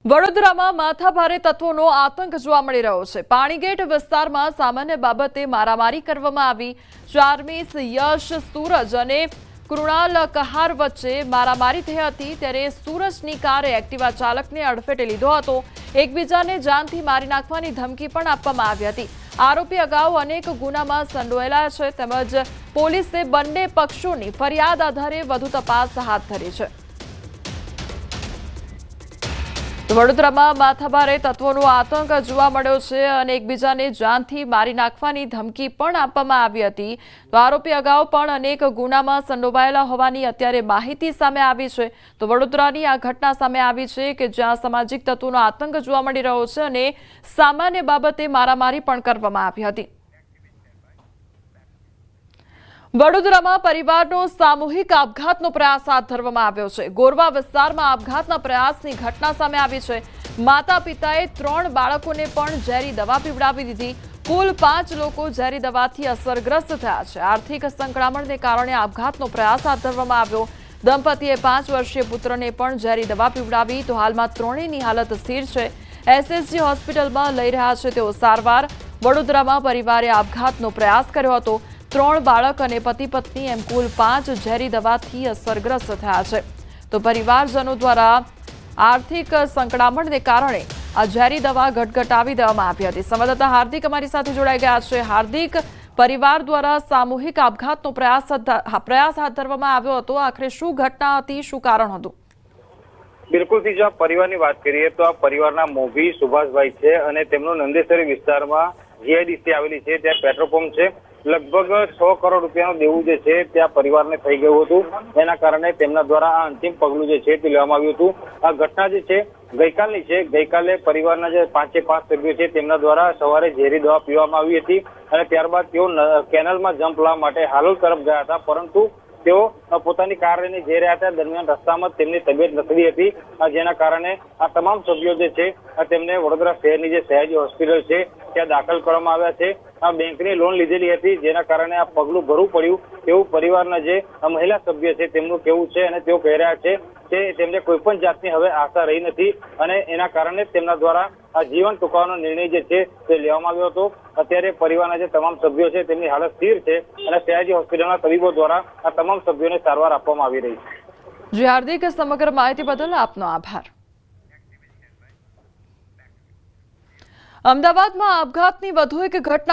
વડોદરામાં માથાભારે તત્વોનો આતંક જોવા મળી રહ્યો છે। પાણીગેટ વિસ્તારમાં સામાન્ય બાબતે મારામારી કરવામાં આવી। ચાર્મિસ યશ સૂરજ અને કૃણાલ કહાર વચ્ચે મારામારી થઈ હતી। ત્યારે સૂરજની કારે એક્ટિવા ચાલકને અડફેટે લીધો હતો। એકબીજાને જાનથી મારી નાખવાની ધમકી પણ આપવામાં આવી હતી। આરોપી અગાઉ અનેક ગુનામાં સંડોવાયેલા છે તેમજ પોલીસે બંને પક્ષોની ફરિયાદ આધારે વધુ તપાસ હાથ ધરી છે। વડોદરામાં માથાભારે તત્વોનો આતંક જોવા મળ્યો છે અને એકબીજાને જાનથી મારી નાખવાની ધમકી પણ આપવામાં આવી હતી। તો આરોપી અગાઉ પણ અનેક ગુનામાં સંડોવાયેલા હોવાની અત્યારે માહિતી સામે આવી છે। તો વડોદરાની આ ઘટના સામે આવી છે કે જ્યાં સામાજિક તત્વોનો આતંક જોવા મળી રહ્યો છે અને સામાન્ય બાબતે મારામારી પણ કરવામાં આવી હતી। વડોદરામાં પરિવારનો સામૂહિક આપઘાતનો પ્રયાસ હાથ ધરવામાં આવ્યો છે। ગોરવા વિસ્તારમાં આપઘાતના પ્રયાસની ઘટના સામે આવી છે। માતા પિતાએ 3 બાળકોને પણ ઝેરી દવા પીવડાવી દીધી। કુલ 5 લોકો ઝેરી દવાથી અસરગ્રસ્ત થયા છે। આર્થિક સંકળામણને કારણે આપઘાતનો પ્રયાસ હાથ ધરવામાં આવ્યો। દંપતીએ 5 વર્ષીય પુત્રને પણ ઝેરી દવા પીવડાવી। તો હાલમાં ત્રણેયની હાલત સ્થિર છે। એસએસજી હોસ્પિટલમાં લઈ રહ્યા છે તેઓ સારવાર। વડોદરામાં પરિવારે આપઘાતનો પ્રયાસ કર્યો હતો। 3 બાળક અને પતિ પત્ની એમ કુલ 5 ઝેરી દવાથી અસરગ્રસ્ત થયા છે। તો પરિવારજનો દ્વારા આર્થિક સંકળામણને કારણે આ ઝેરી દવા ઘટઘટાવી દેવામાં આવી હતી। સંવાદદાતા હાર્દિક અમારી સાથે જોડાઈ ગયા છે। હાર્દિક, પરિવાર દ્વારા સામૂહિક આપઘાતનો પ્રયાસ હાથ ધરવામાં આવ્યો હતો। આખરે શું ઘટના હતી, શું કારણ હતું? બિલકુલ થી જો આ પરિવારની વાત કરીએ તો આ પરિવારના મોભી સુભાષભાઈ છે અને તેમનો નંદેસરી વિસ્તારમાં જીઆઈડીસી આવેલી છે, ત્યાં પેટ્રોલ પંપ છે। લગભગ 6 કરોડ રૂપિયાનું દેવું જે છે ત્યાં પરિવારને થઈ ગયું હતું। એના કારણે તેમના દ્વારા આ અંતિમ પગલું જે છે તે લેવામાં આવ્યું હતું। આ ઘટના જે છે ગઈકાલની છે। ગઈકાલે પરિવારના જે 5 સભ્યો છે તેમના દ્વારા સવારે ઝેરી દવા પીવામાં આવી હતી અને ત્યારબાદ તેઓ કેનલમાં જમ્પ લાવવા માટે હાલોલ તરફ ગયા હતા, પરંતુ તેઓ પોતાની કાર લઈને જઈ રહ્યા હતા। દરમિયાન રસ્તામાં તેમની તબિયત લથડી હતી, જેના કારણે આ તમામ સભ્યો જે છે તેમને વડોદરા શહેરની જે સયાજી હોસ્પિટલ છે ત્યાં દાખલ કરવામાં આવ્યા છે। આ બેંકની લોન લીધેલી હતી, જેના કારણે આ પગલું ભરવું પડ્યું તેવું પરિવારના જે મહિલા સભ્ય છે તેમનું કહેવું છે અને તેઓ કહી રહ્યા છે કે તેમને કોઈ પણ જાતની હવે આશા રહી નથી અને એના કારણે તેમના દ્વારા આ જીવન ટૂંકાવવાનો નિર્ણય જે છે તે લેવામાં આવ્યો હતો। અત્યારે પરિવારના જે તમામ સભ્યો છે તેમની હાલત સ્થિર છે અને સયાજી હોસ્પિટલના તબીબો દ્વારા આ તમામ સભ્યોને સારવાર આપવામાં આવી રહી છે। જી હાર્દિક, સમગ્ર માહિતી બદલ આપનો આભાર। અમદાવાદમાં આપઘાતની વધુ એક ઘટના